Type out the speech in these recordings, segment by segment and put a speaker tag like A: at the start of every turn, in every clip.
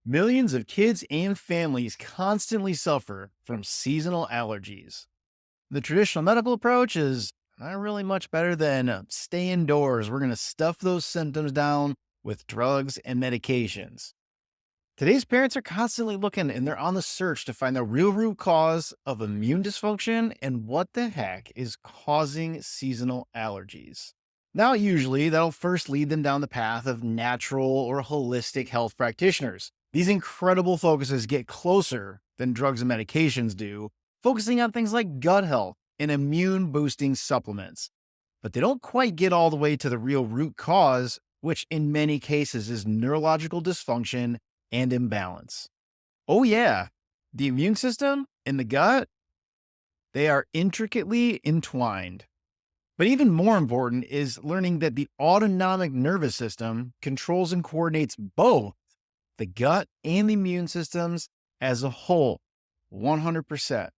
A: Millions of kids and families constantly suffer from seasonal allergies. The traditional medical approach is not really much better than stay indoors. We're going to stuff those symptoms down with drugs and medications. Today's parents are constantly looking and they're on the search to find the real root cause of immune dysfunction and what the heck is causing seasonal allergies. Now, usually that'll first lead them down the path of natural or holistic health practitioners. These incredible focuses get closer than drugs and medications do, focusing on things like gut health and immune boosting supplements. But they don't quite get all the way to the real root cause, which in many cases is neurological dysfunction and imbalance. Oh, yeah, the immune system and the gut, they are intricately entwined. But even more important is learning that the autonomic nervous system controls and coordinates both the gut and the immune systems as a whole, 100%.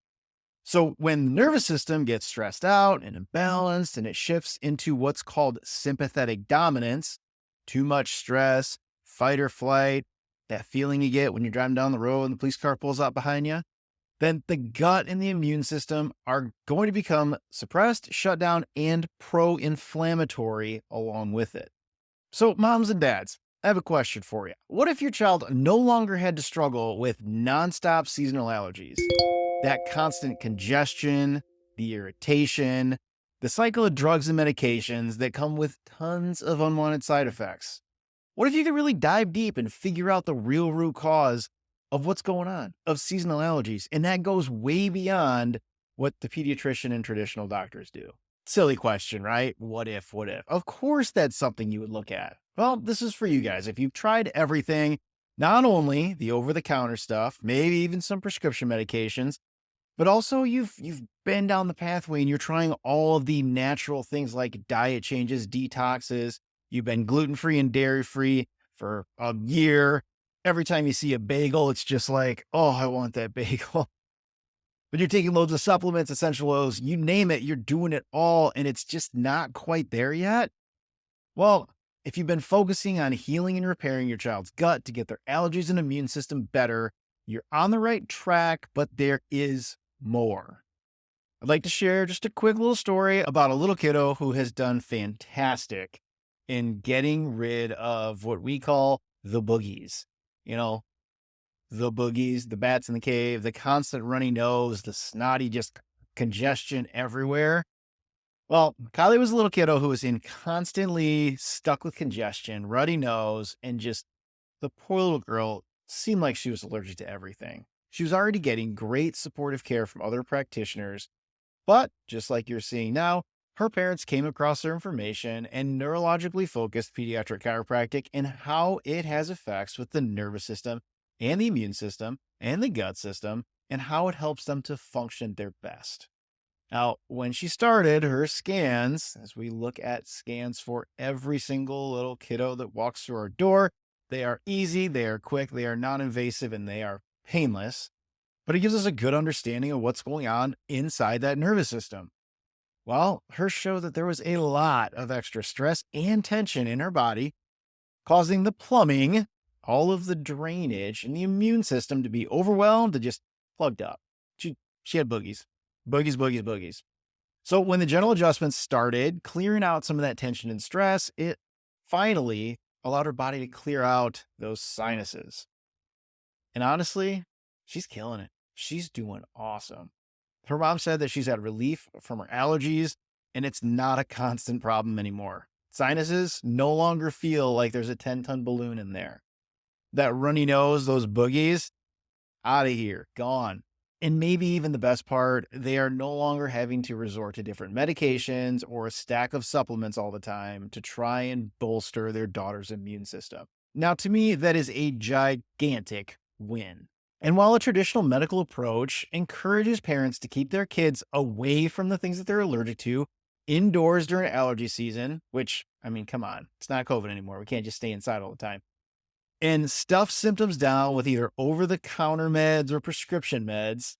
A: So when the nervous system gets stressed out and imbalanced and it shifts into what's called sympathetic dominance, too much stress, fight or flight, that feeling you get when you're driving down the road and the police car pulls out behind you, then the gut and the immune system are going to become suppressed, shut down, and pro-inflammatory along with it. So, moms and dads, I have a question for you. What if your child no longer had to struggle with nonstop seasonal allergies? That constant congestion, the irritation, the cycle of drugs and medications that come with tons of unwanted side effects. What if you could really dive deep and figure out the real root cause of what's going on, of seasonal allergies? And that goes way beyond what the pediatrician and traditional doctors do. Silly question, right? What if, what if? Of course, that's something you would look at. Well, this is for you guys. If you've tried everything, not only the over the counter stuff, maybe even some prescription medications, but also you've been down the pathway and you're trying all of the natural things like diet changes, detoxes. You've been gluten-free and dairy-free for a year. Every time you see a bagel, it's just like, oh, I want that bagel. But you're taking loads of supplements, essential oils, you name it, you're doing it all, and it's just not quite there yet. Well, if you've been focusing on healing and repairing your child's gut to get their allergies and immune system better, you're on the right track, but there is more. I'd like to share just a quick little story about a little kiddo who has done fantastic in getting rid of what we call the boogies. You know, the boogies, the bats in the cave, the constant runny nose, the snotty just congestion everywhere. Well, Kylie was a little kiddo who was in constantly stuck with congestion, ruddy nose, and just the poor little girl seemed like she was allergic to everything. She was already getting great supportive care from other practitioners, but just like you're seeing now, her parents came across her information and neurologically focused pediatric chiropractic and how it has effects with the nervous system and the immune system and the gut system and how it helps them to function their best. Now, when she started her scans, as we look at scans for every single little kiddo that walks through our door, they are easy, they are quick, they are non-invasive, and they are painless. But it gives us a good understanding of what's going on inside that nervous system. Well, hers showed that there was a lot of extra stress and tension in her body, causing the plumbing, all of the drainage, and the immune system to be overwhelmed and just plugged up. She had boogies, boogies, boogies, boogies. So when the gentle adjustments started clearing out some of that tension and stress, it finally allowed her body to clear out those sinuses. And honestly, she's killing it. She's doing awesome. Her mom said that she's had relief from her allergies and it's not a constant problem anymore. Sinuses no longer feel like there's a 10-ton balloon in there. That runny nose, those boogies, out of here, gone. And maybe even the best part, they are no longer having to resort to different medications or a stack of supplements all the time to try and bolster their daughter's immune system. Now, to me, that is a gigantic win. And while a traditional medical approach encourages parents to keep their kids away from the things that they're allergic to, indoors during allergy season, which, I mean, come on, it's not COVID anymore. We can't just stay inside all the time. And stuff symptoms down with either over-the-counter meds or prescription meds,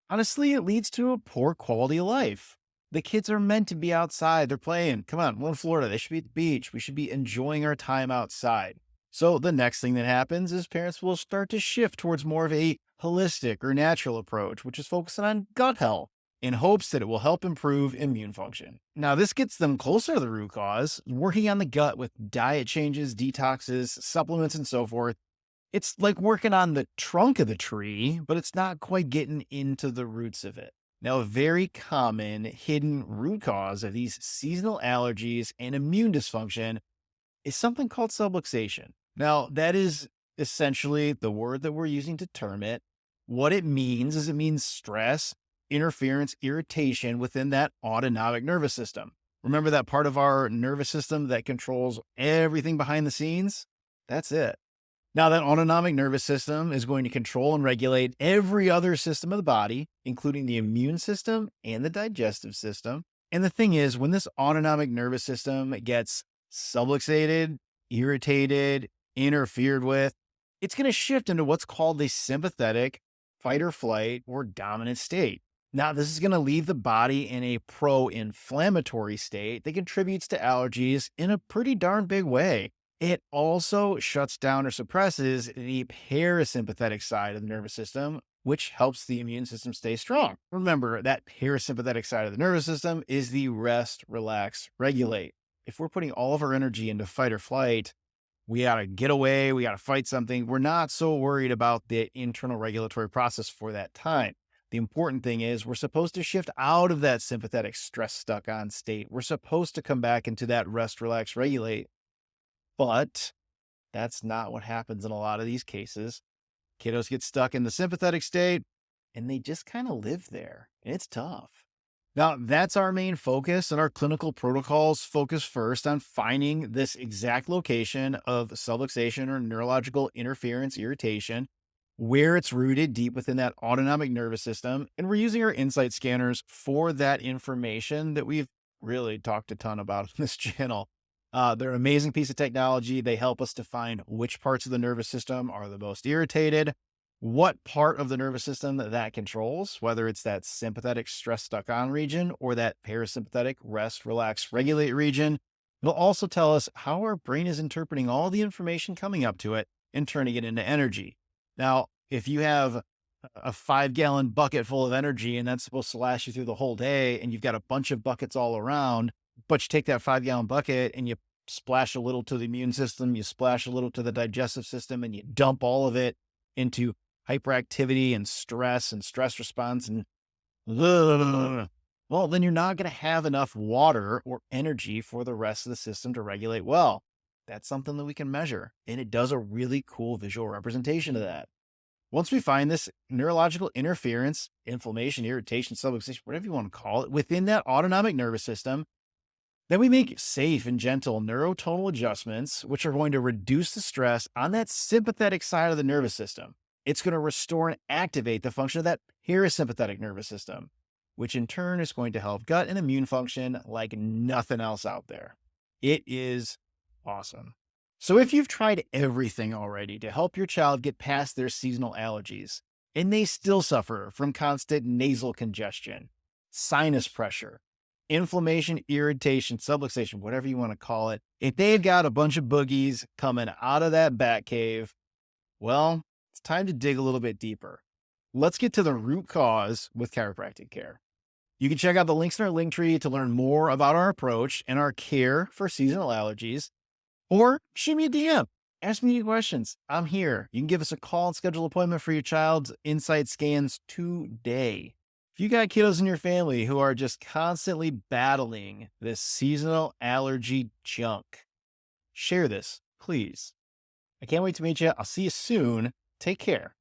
A: honestly, it leads to a poor quality of life. The kids are meant to be outside. They're playing. Come on, we're in Florida. They should be at the beach. We should be enjoying our time outside. So the next thing that happens is parents will start to shift towards more of a holistic or natural approach, which is focusing on gut health in hopes that it will help improve immune function. Now, this gets them closer to the root cause, working on the gut with diet changes, detoxes, supplements, and so forth. It's like working on the trunk of the tree, but it's not quite getting into the roots of it. Now, a very common hidden root cause of these seasonal allergies and immune dysfunction is something called subluxation. Now, that is essentially the word that we're using to term it. What it means is it means stress, interference, irritation within that autonomic nervous system. Remember that part of our nervous system that controls everything behind the scenes? That's it. Now, that autonomic nervous system is going to control and regulate every other system of the body, including the immune system and the digestive system. And the thing is, when this autonomic nervous system gets subluxated, irritated, interfered with, it's going to shift into what's called the sympathetic fight or flight or dominant state. Now, this is going to leave the body in a pro-inflammatory state that contributes to allergies in a pretty darn big way. It also shuts down or suppresses the parasympathetic side of the nervous system, which helps the immune system stay strong. Remember, that parasympathetic side of the nervous system is the rest, relax, regulate. If we're putting all of our energy into fight or flight, we got to get away, we got to fight something. We're not so worried about the internal regulatory process for that time. The important thing is we're supposed to shift out of that sympathetic stress stuck on state. We're supposed to come back into that rest, relax, regulate. But that's not what happens in a lot of these cases. Kiddos get stuck in the sympathetic state and they just kind of live there. And it's tough. Now, that's our main focus, and our clinical protocols focus first on finding this exact location of subluxation or neurological interference irritation, where it's rooted deep within that autonomic nervous system. And we're using our insight scanners for that information that we've really talked a ton about on this channel. They're an amazing piece of technology. They help us to find which parts of the nervous system are the most irritated, what part of the nervous system that controls, whether it's that sympathetic stress stuck on region or that parasympathetic rest, relax, regulate region. It'll also tell us how our brain is interpreting all the information coming up to it and turning it into energy. Now, if you have a 5-gallon bucket full of energy and that's supposed to last you through the whole day, and you've got a bunch of buckets all around, but you take that 5-gallon bucket and you splash a little to the immune system, you splash a little to the digestive system, and you dump all of it into hyperactivity and stress response and well, then you're not going to have enough water or energy for the rest of the system to regulate well. That's something that we can measure, and it does a really cool visual representation of that. Once we find this neurological interference, inflammation, irritation, subluxation, whatever you want to call it, within that autonomic nervous system, then we make safe and gentle neurotonal adjustments, which are going to reduce the stress on that sympathetic side of the nervous system. It's going to restore and activate the function of that parasympathetic nervous system, which in turn is going to help gut and immune function like nothing else out there. It is awesome. So if you've tried everything already to help your child get past their seasonal allergies, and they still suffer from constant nasal congestion, sinus pressure, inflammation, irritation, subluxation, whatever you want to call it, if they've got a bunch of boogies coming out of that bat cave, well, it's time to dig a little bit deeper. Let's get to the root cause with chiropractic care. You can check out the links in our link tree to learn more about our approach and our care for seasonal allergies, or shoot me a DM. Ask me any questions. I'm here. You can give us a call and schedule an appointment for your child's insight scans today. If you got kiddos in your family who are just constantly battling this seasonal allergy junk, share this, please. I can't wait to meet you. I'll see you soon. Take care.